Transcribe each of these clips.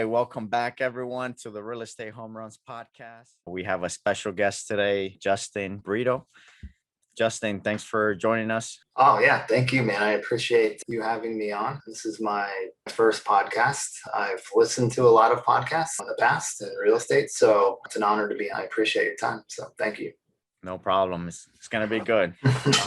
welcome back everyone to the Real Estate Home Runs podcast. We have a special guest today, Justin Britto. Justin, thanks for joining us. Oh, yeah. Thank you, man. I appreciate you having me on. This is my first podcast. I've listened to a lot of podcasts in the past in real estate, so it's an honor to be on. I appreciate your time. So thank you. No problem. It's going to be good.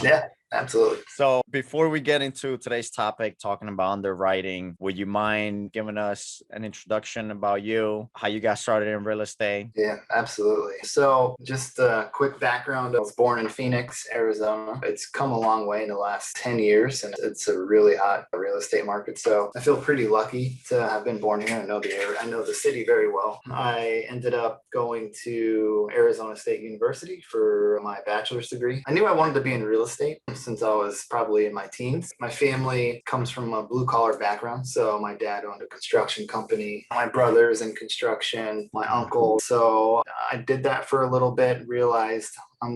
Yeah, absolutely. So before we get into today's topic, talking about underwriting, would you mind giving us an introduction about you, how you got started in real estate? Yeah, absolutely. So just a quick background. I was born in Phoenix, Arizona. It's come a long way in the last 10 years, and it's a really hot real estate market. So I feel pretty lucky to have been born here. I know the area. I know the city very well. I ended up going to Arizona State University for my bachelor's degree. I knew I wanted to be in real estate since I was probably in my teens. My family comes from a blue collar background. So my dad owned a construction company. My brother's in construction, my uncle. So I did that for a little bit, realized I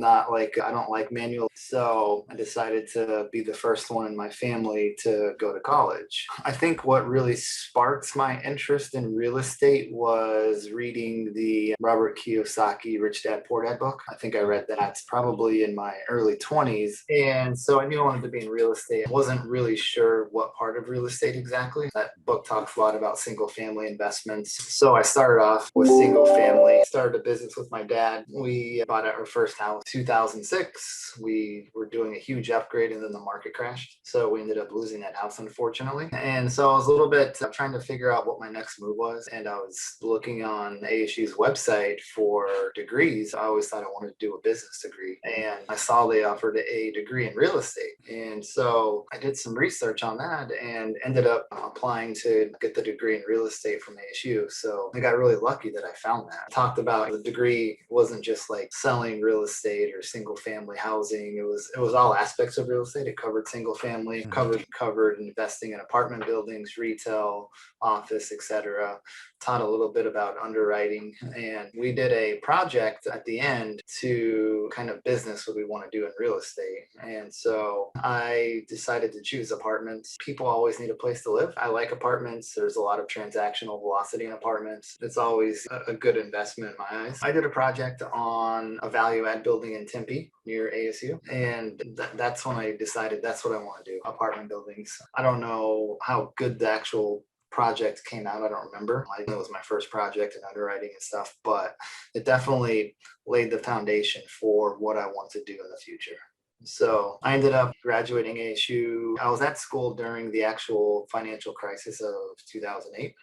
don't like manual. So I decided to be the first one in my family to go to college. I think what really sparked my interest in real estate was reading the Robert Kiyosaki Rich Dad Poor Dad book. I think I read that probably in my early 20s. And so I knew I wanted to be in real estate. I wasn't really sure what part of real estate exactly. That book talks a lot about single family investments. So I started off with single family, started a business with my dad. We bought our first house 2006. We were doing a huge upgrade and then the market crashed. So we ended up losing that house, unfortunately. And so I was a little bit trying to figure out what my next move was. And I was looking on ASU's website for degrees. I always thought I wanted to do a business degree. And I saw they offered a degree in real estate. And so I did some research on that and ended up applying to get the degree in real estate from ASU. So I got really lucky that I found that. I talked about the degree wasn't just like selling real estate or single family housing. It was all aspects of real estate. It covered single family, covered investing in apartment buildings, retail, office, etc. Taught a little bit about underwriting, and we did a project at the end to kind of business what we want to do in real estate. And so I decided to choose apartments. People always need a place to live. I like apartments. There's a lot of transactional velocity in apartments. It's always a good investment in my eyes. I did a project on a value add building in Tempe near ASU, and that's when I decided that's what I want to do, apartment buildings. I don't know how good the actual project came out. I don't remember. I know it was my first project in underwriting and stuff, but it definitely laid the foundation for what I want to do in the future. So I ended up graduating ASU. I was at school during the actual financial crisis of 2008,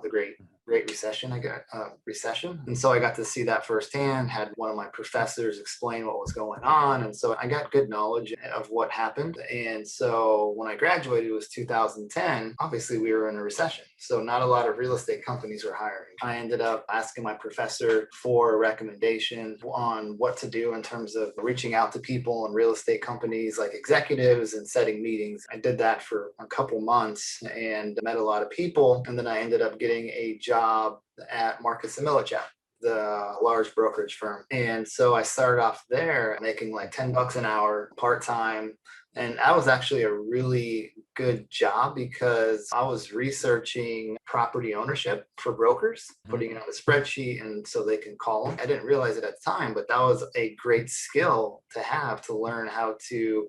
the Great Recession. Recession. And so I got to see that firsthand, had one of my professors explain what was going on. And so I got good knowledge of what happened. And so when I graduated, it was 2010. Obviously, we were in a recession. So not a lot of real estate companies were hiring. I ended up asking my professor for a recommendation on what to do in terms of reaching out to people in real estate companies like executives and setting meetings. I did that for a couple months and met a lot of people. And then I ended up getting a job at Marcus Millichap, the large brokerage firm. And so I started off there making like $10 an hour part-time. And that was actually a really good job because I was researching property ownership for brokers, putting it on a spreadsheet and so they can call them. I didn't realize it at the time, but that was a great skill to have, to learn how to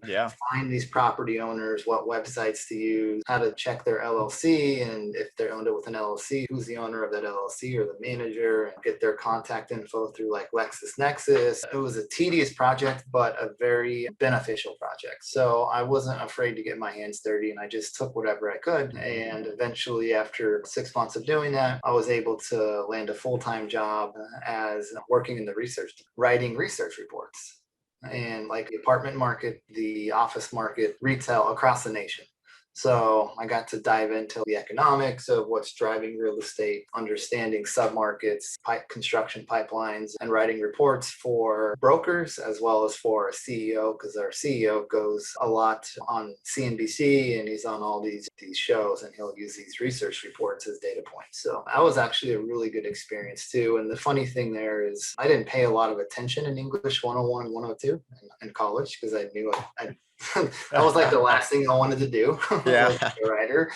find these property owners, what websites to use, how to check their LLC, and if they're owned it with an LLC, who's the owner of that LLC or the manager, and get their contact info through like LexisNexis. It was a tedious project, but a very beneficial project. So I wasn't afraid to get my hands dirty, and I just took whatever I could. And eventually, after 6 months of doing that, I was able to land a full-time job as working in the research, writing research reports, and like the apartment market, the office market, retail across the nation. So I got to dive into the economics of what's driving real estate, understanding submarkets, construction pipelines, and writing reports for brokers as well as for a CEO, because our CEO goes a lot on CNBC and he's on all these shows, and he'll use these research reports as data points. So that was actually a really good experience too. And the funny thing there is I didn't pay a lot of attention in English 101 and 102 in college because I knew that was like the last thing I wanted to do. Yeah. Like a writer.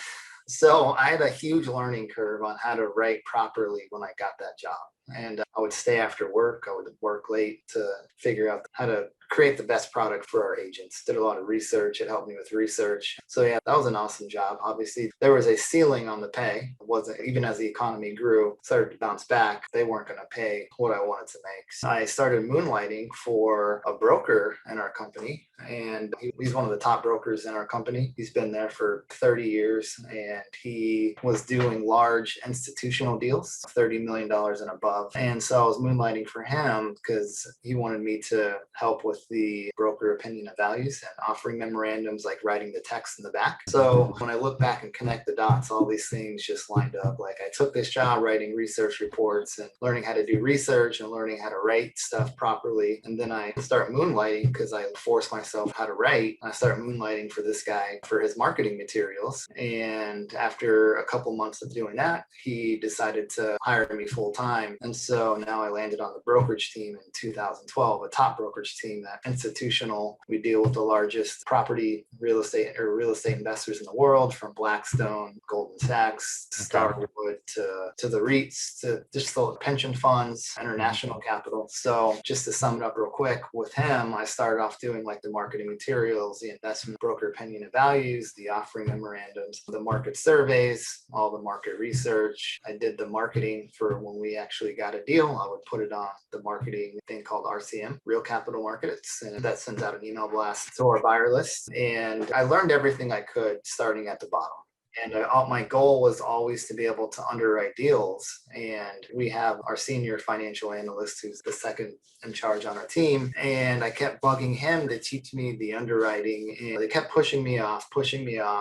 So I had a huge learning curve on how to write properly when I got that job. And I would stay after work. I would work late to figure out how to create the best product for our agents. Did a lot of research. It helped me with research. So yeah, that was an awesome job. Obviously, there was a ceiling on the pay. It wasn't, even as the economy grew, started to bounce back, they weren't going to pay what I wanted to make. So I started moonlighting for a broker in our company. And he's one of the top brokers in our company. He's been there for 30 years and he was doing large institutional deals, $30 million and above. And so I was moonlighting for him because he wanted me to help with the broker opinion of values and offering memorandums, like writing the text in the back. So when I look back and connect the dots, all these things just lined up. Like I took this job writing research reports and learning how to do research and learning how to write stuff properly. And then I start moonlighting because I forced myself how to write. I started moonlighting for this guy for his marketing materials. And after a couple months of doing that, he decided to hire me full time. And so now I landed on the brokerage team in 2012, a top brokerage team that institutional. We deal with the largest property real estate investors in the world, from Blackstone, Goldman Sachs, Starwood to the REITs, to just the pension funds, international capital. So just to sum it up real quick, with him, I started off doing like the marketing materials, the investment broker opinion of values, the offering memorandums, the market surveys, all the market research. I did the marketing for when we actually got a deal. I would put it on the marketing thing called RCM, Real Capital Markets, and that sends out an email blast to our buyer list. And I learned everything I could starting at the bottom. And my goal was always to be able to underwrite deals. And we have our senior financial analyst, who's the second in charge on our team. And I kept bugging him to teach me the underwriting. And they kept pushing me off.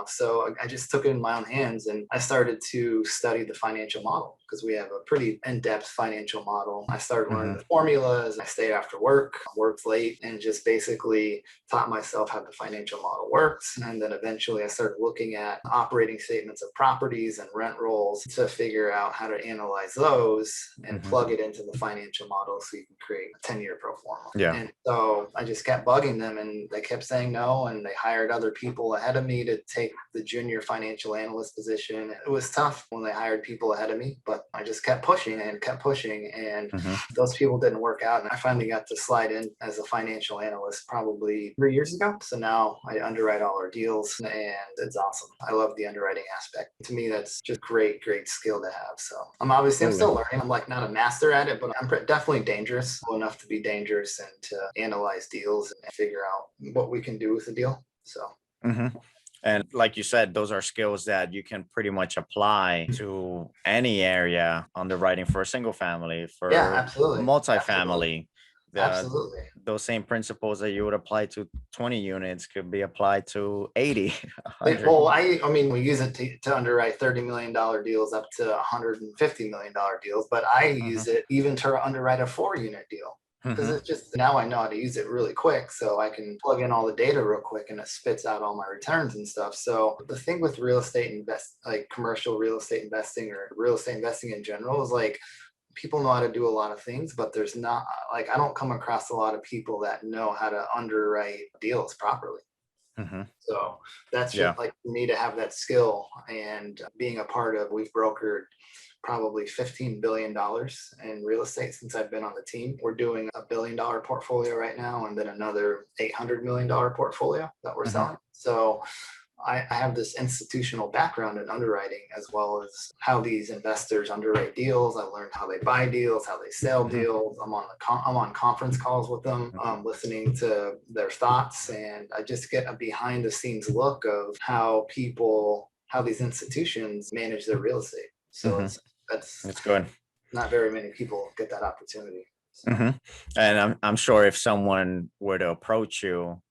So I just took it in my own hands and I started to study the financial model, because we have a pretty in-depth financial model. I started learning the formulas. I stayed after work, worked late, and just basically taught myself how the financial model works. And then eventually I started looking at operating statements of properties and rent rolls to figure out how to analyze those and plug it into the financial model so you can create a 10-year pro forma. Yeah. And so I just kept bugging them and they kept saying no, and they hired other people ahead of me to take the junior financial analyst position. It was tough when they hired people ahead of me, but I just kept pushing and those people didn't work out. And I finally got to slide in as a financial analyst probably 3 years ago. So now I underwrite all our deals and it's awesome. I love the underwriting aspect. To me, that's just great skill to have. So I'm still learning. I'm like not a master at it, but I'm definitely dangerous, enough to be dangerous and to analyze deals and figure out what we can do with the deal. So. And like you said, those are skills that you can pretty much apply to any area underwriting for a single family, for multifamily. Absolutely. Those same principles that you would apply to 20 units could be applied to 80. Well, I mean, we use it to underwrite $30 million deals up to $150 million deals, but I use it even to underwrite a 4-unit deal. Because it's just, now I know how to use it really quick, so I can plug in all the data real quick and it spits out all my returns and stuff. So the thing with real estate like commercial real estate investing or real estate investing in general, is like people know how to do a lot of things, but there's not, like, I don't come across a lot of people that know how to underwrite deals properly. So that's just like for me to have that skill, and being a part of, we've brokered probably $15 billion in real estate since I've been on the team. We're doing $1 billion portfolio right now, and then another $800 million portfolio that we're selling. So I have this institutional background in underwriting, as well as how these investors underwrite deals. I learned how they buy deals, how they sell deals. I'm on conference calls with them, listening to their thoughts, and I just get a behind the scenes look of how these institutions manage their real estate. So that's good. Not very many people get that opportunity. So. And I'm sure if someone were to approach you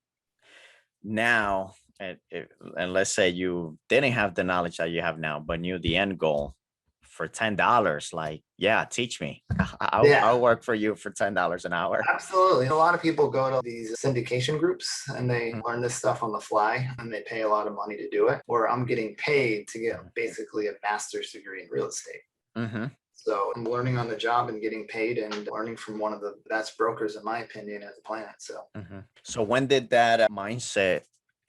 now, and let's say you didn't have the knowledge that you have now, but knew the end goal for $10, like, teach me. I'll work for you for $10 an hour. Absolutely. A lot of people go to these syndication groups and they learn this stuff on the fly, and they pay a lot of money to do it. Or I'm getting paid to get basically a master's degree in real estate. So I'm learning on the job and getting paid and learning from one of the best brokers, in my opinion, as a planet. So when did that mindset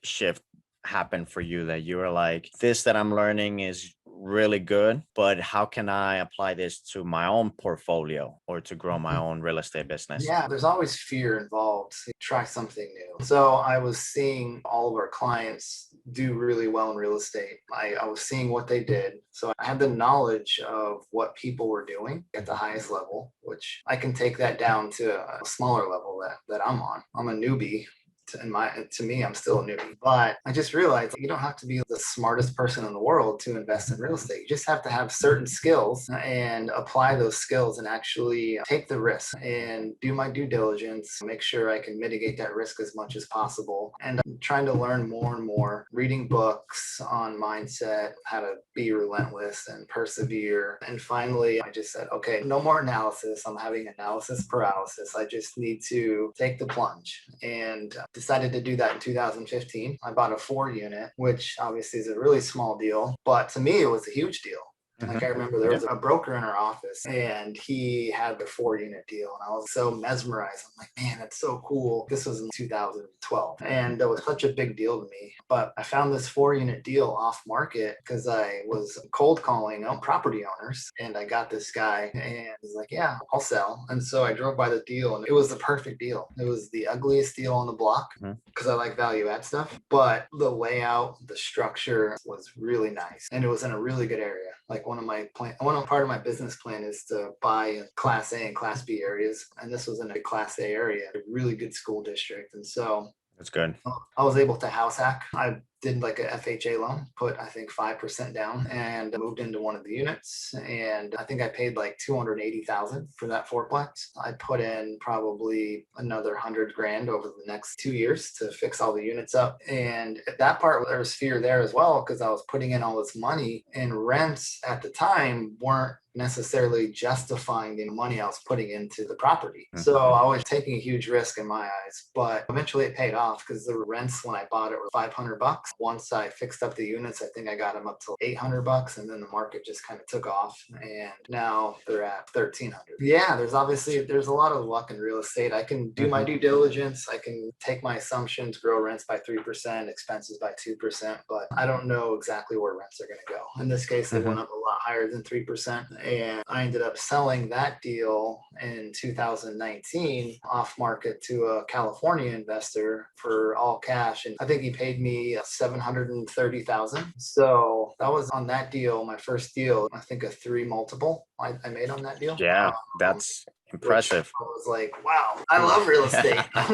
shift happened for you that you were like, this that I'm learning is really good, but how can I apply this to my own portfolio or to grow my own real estate business? Yeah, there's always fear involved. Try something new. So I was seeing all of our clients do really well in real estate. I was seeing what they did. So I had the knowledge of what people were doing at the highest level, which I can take that down to a smaller level that I'm on. I'm a newbie. To me, I'm still a newbie, but I just realized you don't have to be the smartest person in the world to invest in real estate. You just have to have certain skills and apply those skills and actually take the risk and do my due diligence, make sure I can mitigate that risk as much as possible. And I'm trying to learn more and more, reading books on mindset, how to be relentless and persevere. And finally, I just said, okay, no more analysis. I'm having analysis paralysis. I just need to take the plunge, and decided to do that in 2015. I bought a 4-unit, which obviously is a really small deal, but to me, it was a huge deal. Like I remember there was a broker in our office and he had the 4-unit deal, and I was so mesmerized. I'm like, man, that's so cool. This was in 2012 and that was such a big deal to me. But I found this 4-unit deal off market because I was cold calling property owners, and I got this guy and he's like, yeah, I'll sell. And so I drove by the deal and it was the perfect deal. It was the ugliest deal on the block because I like value add stuff, but the layout, the structure was really nice, and it was in a really good area. Like part of my business plan is to buy Class A and Class B areas, and this was in a Class A area, a really good school district. And so That's good. I was able to house hack. I did like a FHA loan, put I think 5% down, and moved into one of the units. And I think I paid like $280,000 for that fourplex. I put in probably another 100 grand over the next 2 years to fix all the units up. And at that part, there was fear there as well because I was putting in all this money, and rents at the time weren't necessarily justifying the money I was putting into the property. So I was taking a huge risk in my eyes, but eventually it paid off because the rents when I bought it were $500. Once I fixed up the units, I think I got them up to $800, and then the market just kind of took off, and now they're at $1,300. Yeah, there's a lot of luck in real estate. I can do my due diligence. I can take my assumptions, grow rents by 3%, expenses by 2%, but I don't know exactly where rents are going to go. In this case, they went up a lot higher than 3%. And I ended up selling that deal in 2019 off market to a California investor for all cash. And I think he paid me $730,000. So that was on that deal, my first deal, I think a 3 multiple I made on that deal. Yeah, that's impressive. I was like, wow, I love real estate. I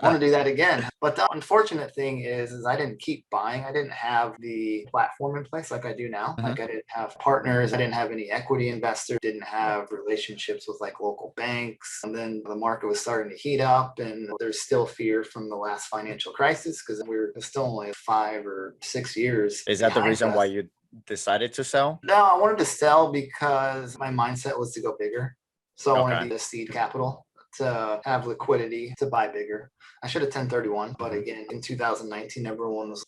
want to do that again. But the unfortunate thing is I didn't keep buying. I didn't have the platform in place like I do now. Like I didn't have partners. I didn't have any equity investors, didn't have relationships with like local banks. And then the market was starting to heat up, and there's still fear from the last financial crisis because we were still only 5 or 6 years. Is that the reason why you decided to sell? No, I wanted to sell because my mindset was to go bigger. So I wanted to use seed capital to have liquidity to buy bigger. I should have 1031, but again, in 2019,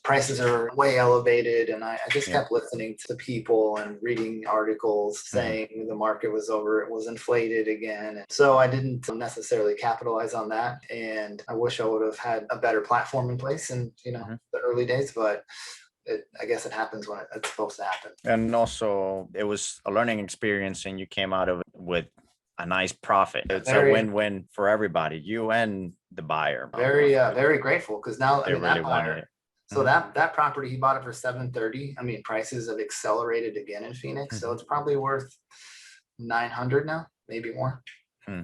prices are way elevated. And I just kept listening to people and reading articles saying the market was it was inflated again. And so I didn't necessarily capitalize on that. And I wish I would have had a better platform in place in, the early days, but I guess it happens when it's supposed to happen. And also it was a learning experience, and you came out of it with a nice profit. It's a win-win for everybody, you and the buyer. Very grateful because now they really wanted it. So that property, he bought it for 730. I mean, prices have accelerated again in Phoenix, so it's probably worth 900 now, maybe more.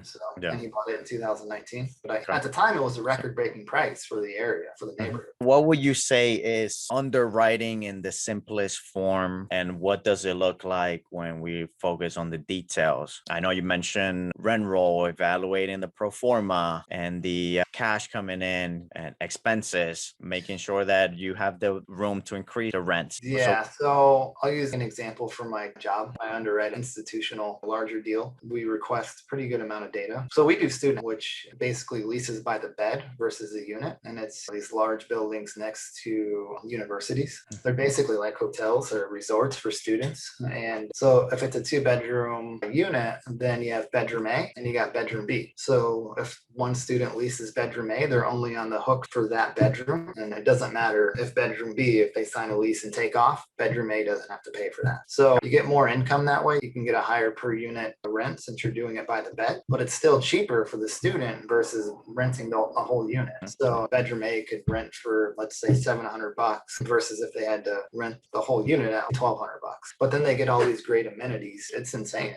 So, and he bought it in 2019. But at the time, it was a record-breaking price for the area, for the neighborhood. What would you say is underwriting in the simplest form, and what does it look like when we focus on the details? I know you mentioned rent roll, evaluating the pro forma and the cash coming in and expenses, making sure that you have the room to increase the rent. Yeah, so I'll use an example from my job. I underwrite institutional larger deal. We request pretty good amount amount of data. So we do student, which basically leases by the bed versus the unit. And it's these large buildings next to universities. They're basically like hotels or resorts for students. And so if it's a 2-bedroom unit, then you have bedroom A and you got bedroom B. So if one student leases bedroom A, they're only on the hook for that bedroom. And it doesn't matter if bedroom B, if they sign a lease and take off, bedroom A doesn't have to pay for that. So you get more income that way. You can get a higher per unit rent since you're doing it by the bed, but it's still cheaper for the student versus renting the whole unit. So bedroom A could rent for, let's say, $700 versus if they had to rent the whole unit at $1,200. But then they get all these great amenities. It's insane.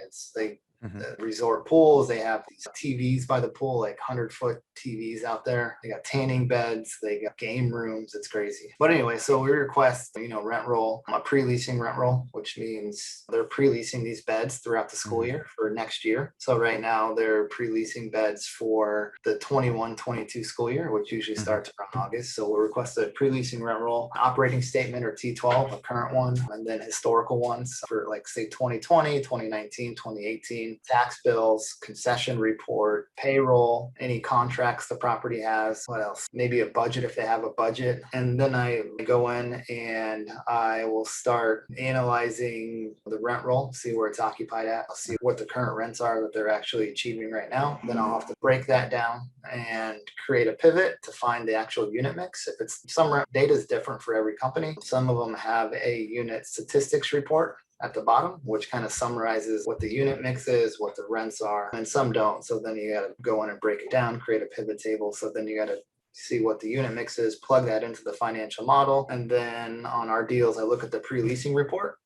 The resort pools, they have these TVs by the pool, like 100-foot TVs out there. They got tanning beds, they got game rooms. It's crazy. But anyway, so we request, rent roll, a pre-leasing rent roll, which means they're pre-leasing these beds throughout the school year for next year. So right now they're pre-leasing beds for the 21-22 school year, which usually starts around August. So we'll request a pre-leasing rent roll, operating statement or T12, a current one, and then historical ones for like say 2020, 2019, 2018. Tax bills, concession report, payroll, any contracts the property has, what else? Maybe a budget if they have a budget. And then I go in and I will start analyzing the rent roll, see where it's occupied at. I'll see what the current rents are that they're actually achieving right now. Then I'll have to break that down and create a pivot to find the actual unit mix. If it's some data is different for every company. Some of them have a unit statistics report at the bottom, which kind of summarizes what the unit mix is, what the rents are, and some don't. So then you got to go in and break it down, create a pivot table. So then you got to see what the unit mix is, plug that into the financial model. And then on our deals, I look at the pre-leasing report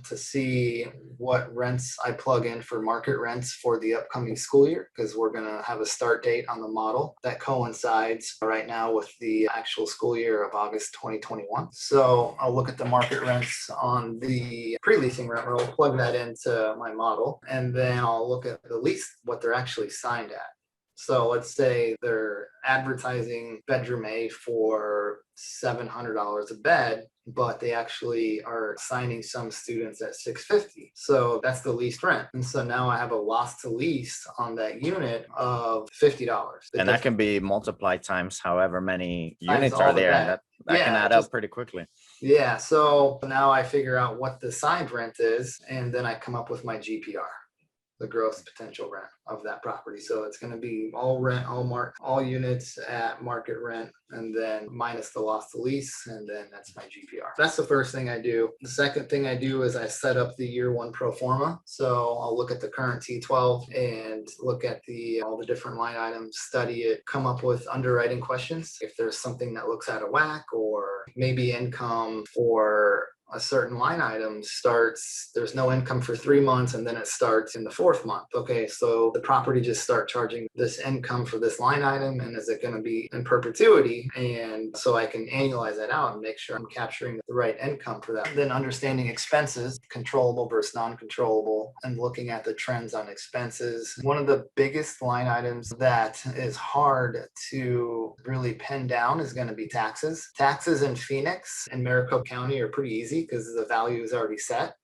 to see what rents I plug in for market rents for the upcoming school year, because we're going to have a start date on the model that coincides right now with the actual school year of August 2021. So I'll look at the market rents on the pre-leasing rent roll, plug that into my model, and then I'll look at the lease, what they're actually signed at. So let's say they're advertising bedroom A for $700 a bed, but they actually are signing some students at $650. So that's the leased rent. And so now I have a loss to lease on that unit of $50. And that can be multiplied times however many units are there. And that can add up pretty quickly. Yeah. So now I figure out what the signed rent is, and then I come up with my GPR, the gross potential rent of that property. So it's going to be all rent, all units at market rent, and then minus the loss to lease, and then that's my GPR. That's the first thing I do. The second thing I do is I set up the year one pro forma. So I'll look at the current T12 and look at all the different line items, study it, come up with underwriting questions. If there's something that looks out of whack, or maybe income for a certain line item there's no income for 3 months, and then it starts in the 4th month. Okay, so the property just start charging this income for this line item, and is it going to be in perpetuity? And so I can annualize that out and make sure I'm capturing the right income for that. Then understanding expenses, controllable versus non-controllable, and looking at the trends on expenses. One of the biggest line items that is hard to really pin down is going to be taxes. Taxes in Phoenix and Maricopa County are pretty easy because the value is already set.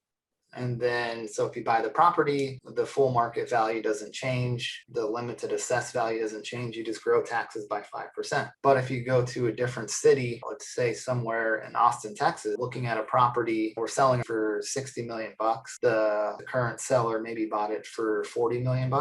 And then, so if you buy the property, the full market value doesn't change. The limited assessed value doesn't change. You just grow taxes by 5%. But if you go to a different city, let's say somewhere in Austin, Texas, looking at a property, we're selling it for $60 million. The current seller maybe bought it for $40 million.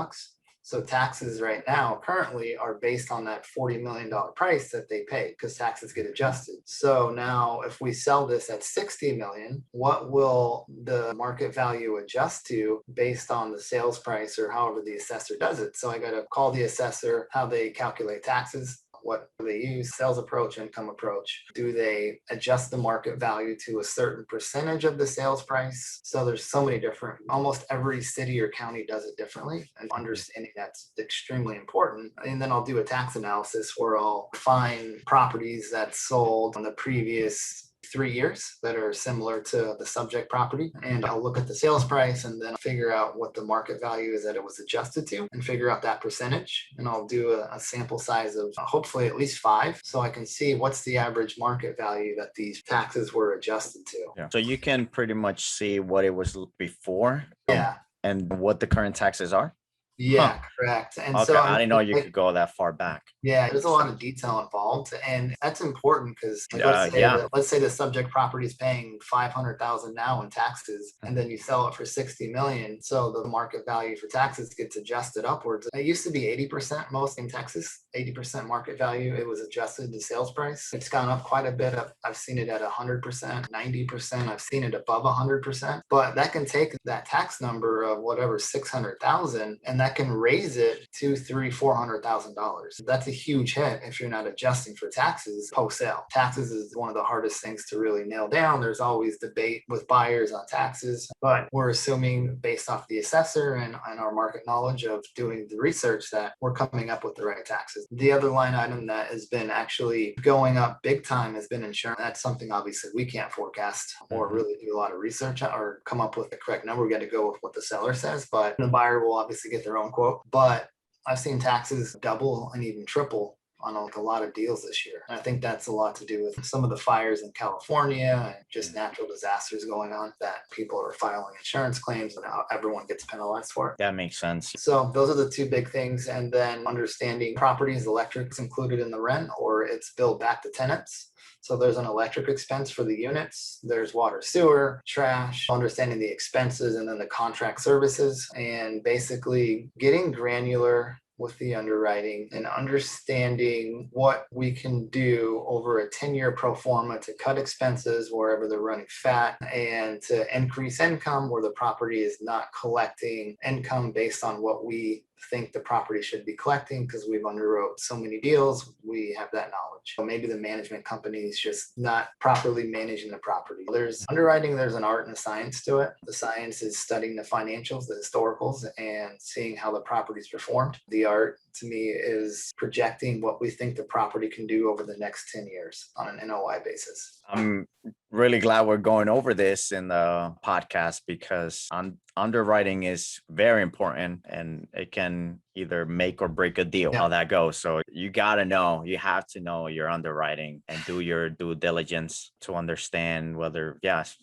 So taxes right now currently are based on that $40 million price that they pay, because taxes get adjusted. So now if we sell this at $60 million, what will the market value adjust to based on the sales price or however the assessor does it? So I got to call the assessor how they calculate taxes. What do they use? Sales approach, income approach. Do they adjust the market value to a certain percentage of the sales price? So there's so many different, almost every city or county does it differently, and understanding that's extremely important. And then I'll do a tax analysis where I'll find properties that sold on the previous 3 years that are similar to the subject property, and I'll look at the sales price and then figure out what the market value is that it was adjusted to, and figure out that percentage. And I'll do a sample size of hopefully at least 5, so I can see what's the average market value that these taxes were adjusted to. Yeah. So you can pretty much see what it was before, Yeah, and what the current taxes are. Huh. Yeah, correct. And Okay, so I I didn't know mean, you like, could go that far back. yeah, there's a lot of detail involved, and that's important because, like, Yeah. let's say the subject property is paying 500,000 now in taxes, and Mhm. then you sell it for 60 million, so the market value for taxes gets adjusted upwards. It used to be 80%, most in Texas, 80% market value. It was adjusted to sales price. It's gone up quite a bit. I've seen it at 100%, 90%. I've seen it above 100%, but that can take that tax number of whatever 600,000, and that can raise it to $400,000. That's a huge hit if you're not adjusting for taxes post sale. Taxes is one of the hardest things to really nail down. There's always debate with buyers on taxes, but we're assuming based off the assessor and our market knowledge of doing the research that we're coming up with the right taxes. The other line item that has been actually going up big time has been insurance. That's something obviously we can't forecast or Mhm. really do a lot of research or come up with the correct number. We got to go with what the seller says, but the buyer will obviously get their own quote. But I've seen taxes double and even triple on like a lot of deals this year. And I think that's a lot to do with some of the fires in California and just natural disasters going on that people are filing insurance claims and now everyone gets penalized for it. That makes sense. So those are the two big things. And then understanding properties, electric's included in the rent or it's billed back to tenants. So there's an electric expense for the units, there's water, sewer, trash, understanding the expenses and then the contract services, and basically getting granular with the underwriting and understanding what we can do over a 10-year pro forma to cut expenses wherever they're running fat and to increase income where the property is not collecting income based on what we think the property should be collecting because we've underwrote so many deals, we have that knowledge. So maybe the management company is just not properly managing the property. There's underwriting, there's an art and a science to it. The science is studying the financials, the historicals, and seeing how the property's performed. The art to me is projecting what we think the property can do over the next 10 years on an NOI basis. I'm really glad we're going over this in the podcast because underwriting is very important and it can either make or break a deal, how that goes. So you got to know, you have to know your underwriting and do your due diligence to understand whether,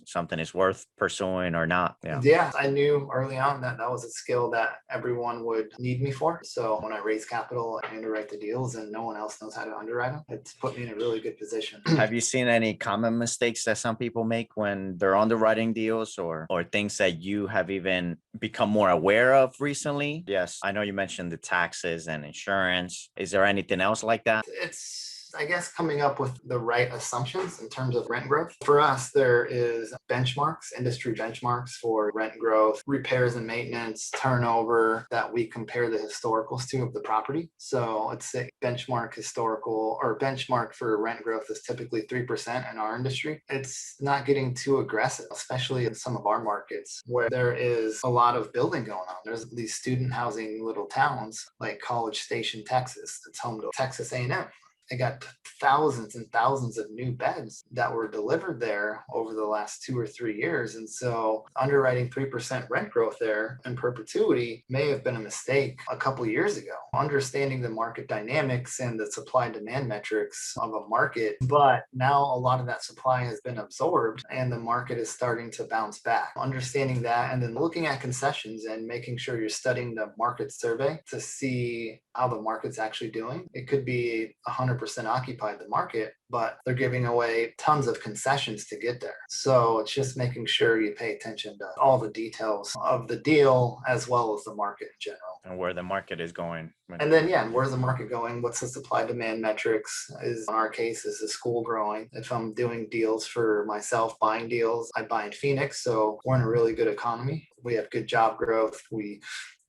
something is worth pursuing or not. Yeah, I knew early on that that was a skill that everyone would need me for. So when I raise capital, I underwrite the deals and no one else knows how to underwrite them. It's put me in a really good position. Have you seen any common mistakes that some people make when they're underwriting deals or things that you have even become more aware of recently? Yes, I know you mentioned the taxes and insurance. Is there anything else like that? It's, I guess, coming up with the right assumptions in terms of rent growth. For us, there is benchmarks, industry benchmarks for rent growth, repairs and maintenance, turnover that we compare the historicals to of the property. So let's say benchmark historical or benchmark for rent growth is typically 3% in our industry. It's not getting too aggressive, especially in some of our markets where there is a lot of building going on. There's these student housing little towns like College Station, Texas. It's home to Texas A&M. They got thousands and thousands of new beds that were delivered there over the last 2 or 3 years. And so underwriting 3% rent growth there in perpetuity may have been a mistake a couple of years ago. Understanding the market dynamics and the supply demand metrics of a market, but now a lot of that supply has been absorbed and the market is starting to bounce back. Understanding that and then looking at concessions and making sure you're studying the market survey to see how the market's actually doing. It could be 100% occupied the market, but they're giving away tons of concessions to get there. So it's just making sure you pay attention to all the details of the deal as well as the market in general. And where the market is going. And then, where's the market going? What's the supply demand metrics? Is in our case, is the school growing? If I'm doing deals for myself, buying deals, I buy in Phoenix. So we're in a really good economy. We have good job growth.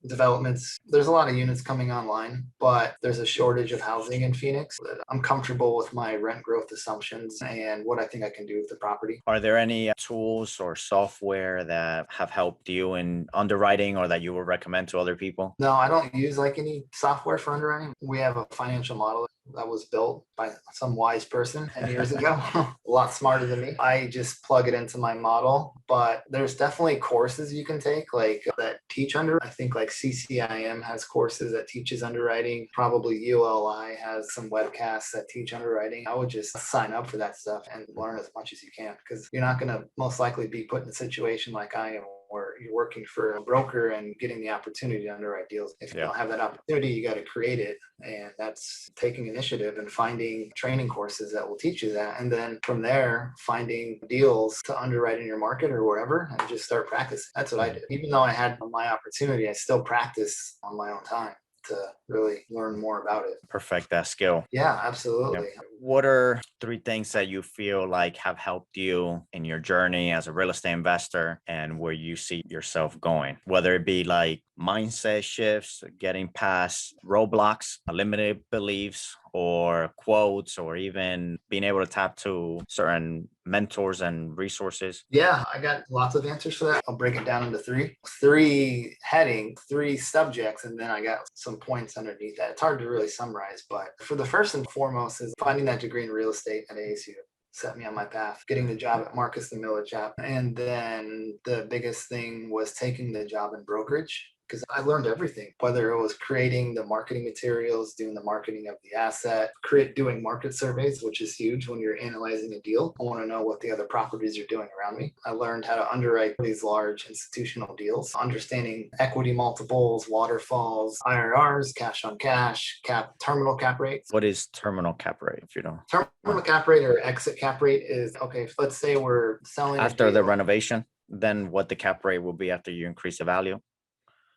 Developments, there's a lot of units coming online, but there's a shortage of housing in Phoenix. I'm comfortable with my rent growth assumptions and what I think I can do with the property. Are there any tools or software that have helped you in underwriting or that you would recommend to other people? No, I don't use like any software for underwriting. We have a financial model that was built by some wise person 10 years ago, a lot smarter than me. I just plug it into my model, but there's definitely courses you can take like that teach under. I think like CCIM has courses that teaches underwriting. Probably ULI has some webcasts that teach underwriting. I would just sign up for that stuff and learn as much as you can because you're not going to most likely be put in a situation like I am or you're working for a broker and getting the opportunity to underwrite deals. If you don't have that opportunity, you got to create it. And that's taking initiative and finding training courses that will teach you that. And then from there, finding deals to underwrite in your market or wherever and just start practicing. That's what I did. Even though I had my opportunity, I still practice on my own time to really learn more about it. Perfect that skill. Yeah, absolutely. What are 3 things that you feel like have helped you in your journey as a real estate investor and where you see yourself going? Whether it be like mindset shifts, getting past roadblocks, limited beliefs, or quotes, or even being able to tap to certain mentors and resources? Yeah, I got lots of answers for that. I'll break it down into three headings, 3 subjects, and then I got some points underneath that. It's hard to really summarize, but for the first and foremost is finding that degree in real estate at ASU. Set me on my path, getting the job at Marcus Millichap. And then the biggest thing was taking the job in brokerage, because I learned everything, whether it was creating the marketing materials, doing the marketing of the asset, doing market surveys, which is huge when you're analyzing a deal. I want to know what the other properties are doing around me. I learned how to underwrite these large institutional deals, understanding equity multiples, waterfalls, IRRs, cash on cash, terminal cap rates. What is terminal cap rate, if you don't? Terminal cap rate or exit cap rate is, okay, let's say we're selling after the renovation, then what the cap rate will be after you increase the value?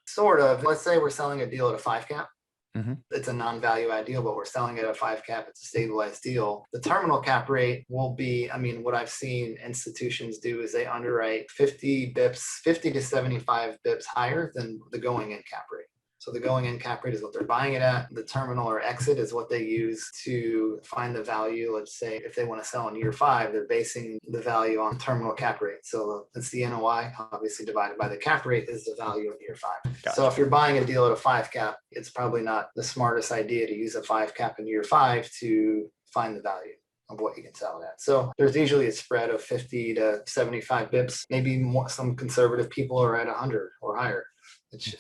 Sort of. Let's say we're selling a deal at a 5 cap. Mm-hmm. It's a non-value add deal, but we're selling it at a 5 cap. It's a stabilized deal. The terminal cap rate will be, what I've seen institutions do is they underwrite 50 to 75 bips higher than the going in cap rate. So the going in cap rate is what they're buying it at. The terminal or exit is what they use to find the value. Let's say if they want to sell in year 5, they're basing the value on terminal cap rate. So it's the NOI, obviously divided by the cap rate is the value of year 5. Gotcha. So if you're buying a deal at a 5 cap, it's probably not the smartest idea to use a 5 cap in year 5 to find the value of what you can sell it at. So there's usually a spread of 50 to 75 bips. Maybe more, some conservative people are at 100 or higher.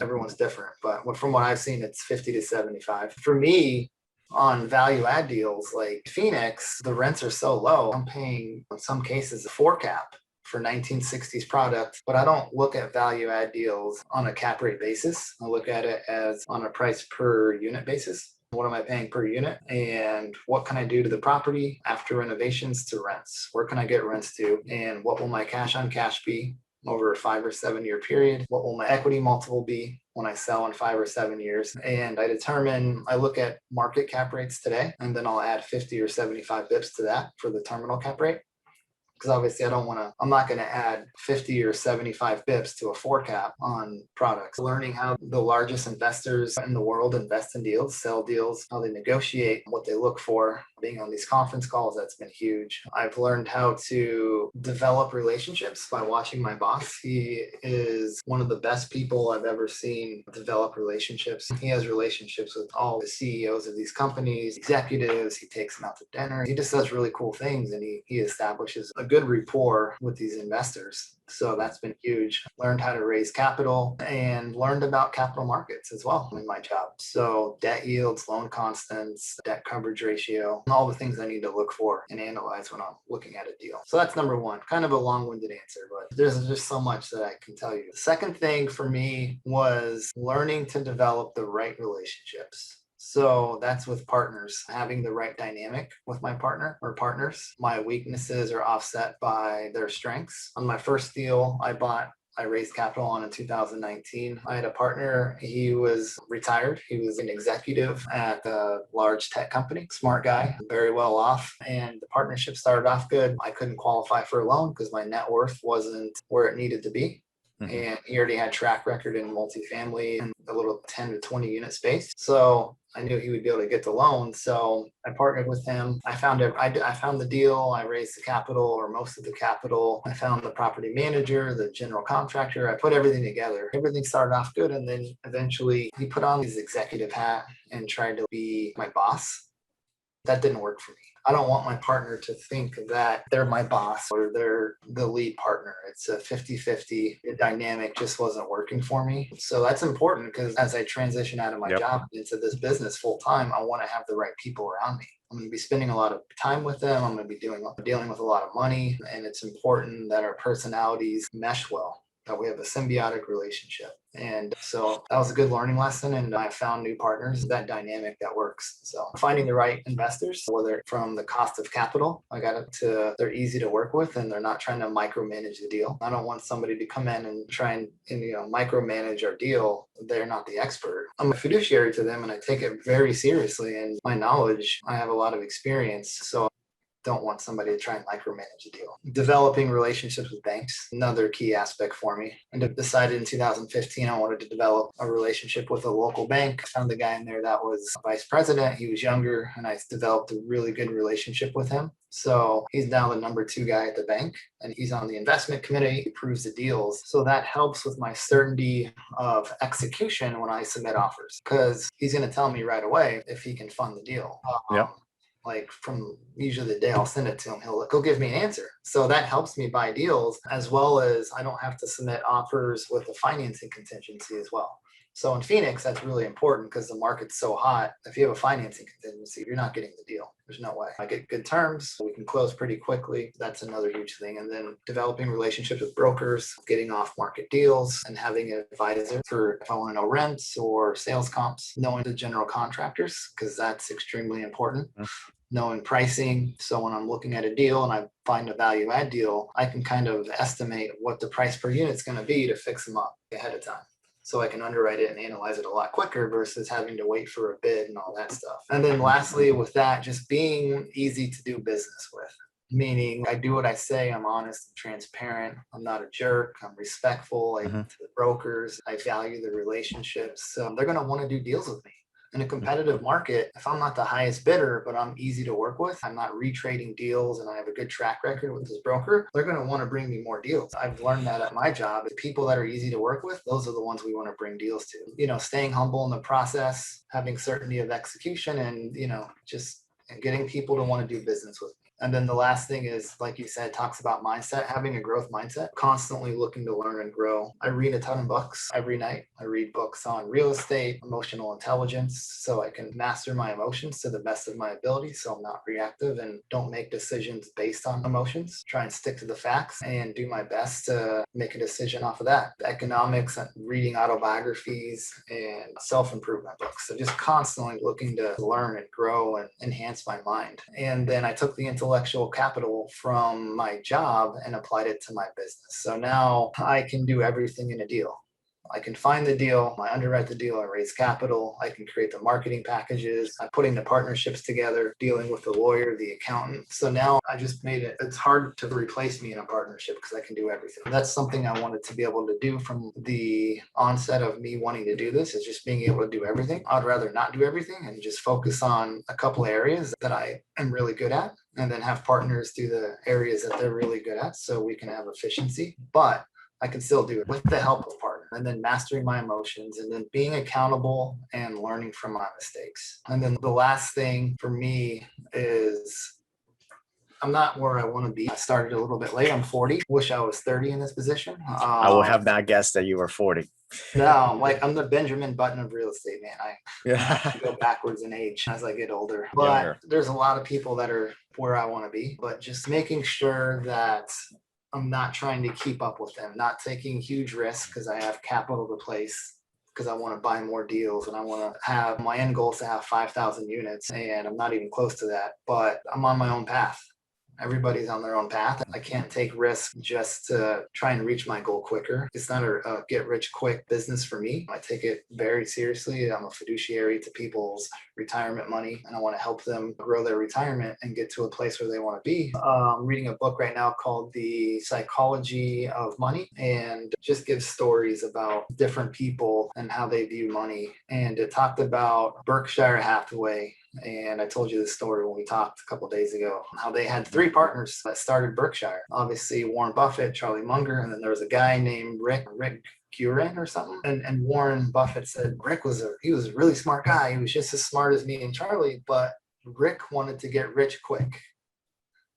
Everyone's different, but from what I've seen, it's 50 to 75. For me, on value add deals like Phoenix, the rents are so low. I'm paying, in some cases, a 4 cap for 1960s product, but I don't look at value add deals on a cap rate basis. I look at it as on a price per unit basis. What am I paying per unit? And what can I do to the property after renovations to rents? Where can I get rents to? And what will my cash on cash be over a 5 or 7 year period? What will my equity multiple be when I sell in 5 or 7 years? And I look at market cap rates today, and then I'll add 50 or 75 bips to that for the terminal cap rate. Because obviously I'm not going to add 50 or 75 bips to a 4 cap on products. Learning how the largest investors in the world invest in deals, sell deals, how they negotiate, what they look for. Being on these conference calls, that's been huge. I've learned how to develop relationships by watching my boss. He is one of the best people I've ever seen develop relationships. He has relationships with all the CEOs of these companies, executives. He takes them out to dinner. He just does really cool things, and he establishes a good rapport with these investors. So that's been huge. Learned how to raise capital and learned about capital markets as well in my job. So debt yields, loan constants, debt coverage ratio, all the things I need to look for and analyze when I'm looking at a deal. So that's number 1, kind of a long-winded answer, but there's just so much that I can tell you. The second thing for me was learning to develop the right relationships. So that's with partners, having the right dynamic with my partner or partners. My weaknesses are offset by their strengths. On my first deal I raised capital on in 2019. I had a partner. He was retired. He was an executive at a large tech company, smart guy, very well off. And the partnership started off good. I couldn't qualify for a loan because my net worth wasn't where it needed to be. And he already had track record in multifamily and a little 10 to 20 unit space. So I knew he would be able to get the loan. So I partnered with him. I found the deal. I raised the capital or most of the capital. I found the property manager, the general contractor. I put everything together. Everything started off good. And then eventually he put on his executive hat and tried to be my boss. That didn't work for me. I don't want my partner to think that they're my boss or they're the lead partner. It's a 50-50. The dynamic just wasn't working for me. So that's important because as I transition out of my job into this business full time, I want to have the right people around me. I'm going to be spending a lot of time with them. I'm going to be dealing with a lot of money. And it's important that our personalities mesh well. that we have a symbiotic relationship. And so that was a good learning lesson. And I found new partners, that dynamic that works. So finding the right investors, whether from the cost of capital, I got it to they're easy to work with and they're not trying to micromanage the deal. I don't want somebody to come in and try and micromanage our deal. They're not the expert. I'm a fiduciary to them and I take it very seriously. And my knowledge, I have a lot of experience. So don't want somebody to try and micromanage the deal. Developing relationships with banks, another key aspect for me. And I decided in 2015, I wanted to develop a relationship with a local bank. I found the guy in there that was vice president. He was younger and I developed a really good relationship with him. So he's now the number 2 guy at the bank and he's on the investment committee. He approves the deals. So that helps with my certainty of execution when I submit offers because he's going to tell me right away if he can fund the deal. Yeah. Like from usually the day I'll send it to him, he'll give me an answer. So that helps me buy deals as well as I don't have to submit offers with the financing contingency as well. So in Phoenix, that's really important because the market's so hot. If you have a financing contingency, you're not getting the deal. There's no way. I get good terms. We can close pretty quickly. That's another huge thing. And then developing relationships with brokers, getting off market deals and having an advisor for if I want to know rents or sales comps, knowing the general contractors, because that's extremely important. Knowing pricing. So when I'm looking at a deal and I find a value add deal, I can kind of estimate what the price per unit is going to be to fix them up ahead of time. So I can underwrite it and analyze it a lot quicker versus having to wait for a bid and all that stuff. And then lastly, with that, just being easy to do business with. Meaning I do what I say, I'm honest and transparent. I'm not a jerk. I'm respectful to the brokers. I value the relationships. So they're going to want to do deals with me. In a competitive market, if I'm not the highest bidder, but I'm easy to work with, I'm not retrading deals and I have a good track record with this broker, they're going to want to bring me more deals. I've learned that at my job. The people that are easy to work with, those are the ones we want to bring deals to. Staying humble in the process, having certainty of execution and, just getting people to want to do business with me. And then the last thing is, like you said, talks about mindset, having a growth mindset, constantly looking to learn and grow. I read a ton of books every night. I read books on real estate, emotional intelligence, so I can master my emotions to the best of my ability. So I'm not reactive and don't make decisions based on emotions. Try and stick to the facts and do my best to make a decision off of that. Economics, reading autobiographies and self-improvement books. So just constantly looking to learn and grow and enhance my mind. And then I took the intellectual capital from my job and applied it to my business. So now I can do everything in a deal. I can find the deal, I underwrite the deal, I raise capital, I can create the marketing packages, I'm putting the partnerships together, dealing with the lawyer, the accountant. So now I just made it's hard to replace me in a partnership because I can do everything. That's something I wanted to be able to do from the onset of me wanting to do this, is just being able to do everything. I'd rather not do everything and just focus on a couple of areas that I am really good at, and then have partners do the areas that they're really good at so we can have efficiency. But I can still do it with the help of partners, and then mastering my emotions, and then being accountable and learning from my mistakes. And then the last thing for me is I'm not where I want to be. I started a little bit late. I'm 40. Wish I was 30 in this position. I would have not guessed that you were 40. No, I'm the Benjamin Button of real estate, man. I go backwards in age as I get older. But Younger. There's a lot of people that are where I want to be, but just making sure that I'm not trying to keep up with them, not taking huge risks because I have capital to place, because I want to buy more deals and I want to have my end goal is to have 5,000 units, and I'm not even close to that, but I'm on my own path. Everybody's on their own path. I can't take risks just to try and reach my goal quicker. It's not a get rich quick business for me. I take it very seriously. I'm a fiduciary to people's retirement money, and I want to help them grow their retirement and get to a place where they want to be. I'm reading a book right now called The Psychology of Money, and just gives stories about different people and how they view money. And it talked about Berkshire Hathaway. And I told you this story when we talked a couple of days ago, how they had 3 partners that started Berkshire. Obviously, Warren Buffett, Charlie Munger, and then there was a guy named Rick Guerin or something. And Warren Buffett said Rick was a really smart guy. He was just as smart as me and Charlie, but Rick wanted to get rich quick.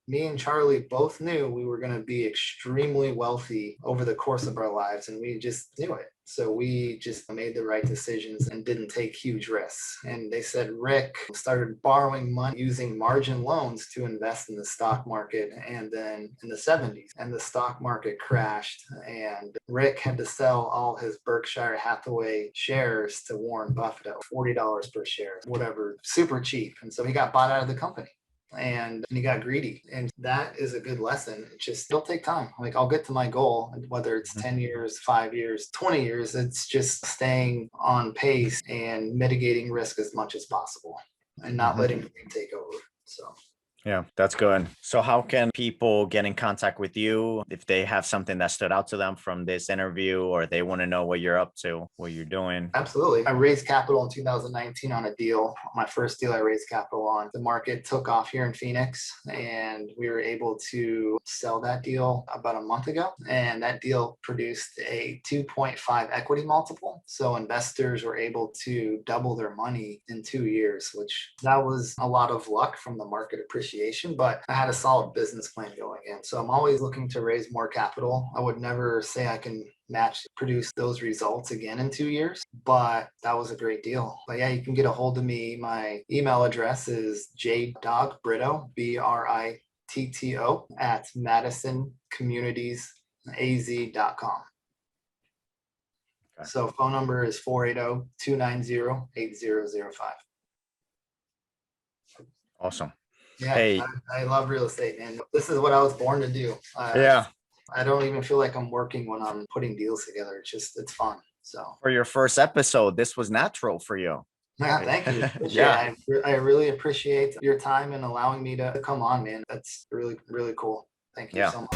me and Charlie both knew we were going to be extremely wealthy over the course of our lives, and we just knew it. So we just made the right decisions and didn't take huge risks. And they said Rick started borrowing money using margin loans to invest in the stock market. And then in the 70s, and the stock market crashed, and Rick had to sell all his Berkshire Hathaway shares to Warren Buffett at $40 per share, whatever, super cheap. And so he got bought out of the company. And he got greedy, and that is a good lesson. It just, it'll take time. Like, I'll get to my goal, whether it's 10 years, 5 years, 20 years. It's just staying on pace and mitigating risk as much as possible and not letting it take over. So yeah, that's good. So how can people get in contact with you if they have something that stood out to them from this interview, or they want to know what you're up to, what you're doing? Absolutely. I raised capital in 2019 on a deal. My first deal I raised capital on. The market took off here in Phoenix, and we were able to sell that deal about a month ago. And that deal produced a 2.5 equity multiple. So investors were able to double their money in 2 years, which that was a lot of luck from the market appreciation. But I had a solid business plan going in. So I'm always looking to raise more capital. I would never say I can produce those results again in 2 years, but that was a great deal. But yeah, you can get a hold of me. My email address is jdogBritto, BRITTO at MadisonCommunitiesAZ.com. Okay. So phone number is 480-290-8005. Awesome. Yeah, Hey, I love real estate, and this is what I was born to do. yeah, I don't even feel like I'm working when I'm putting deals together. It's fun. So for your first episode, this was natural for you. yeah, thank you. Yeah. I really appreciate your time and allowing me to come on, man. That's really, really cool. Thank you Yeah. so much.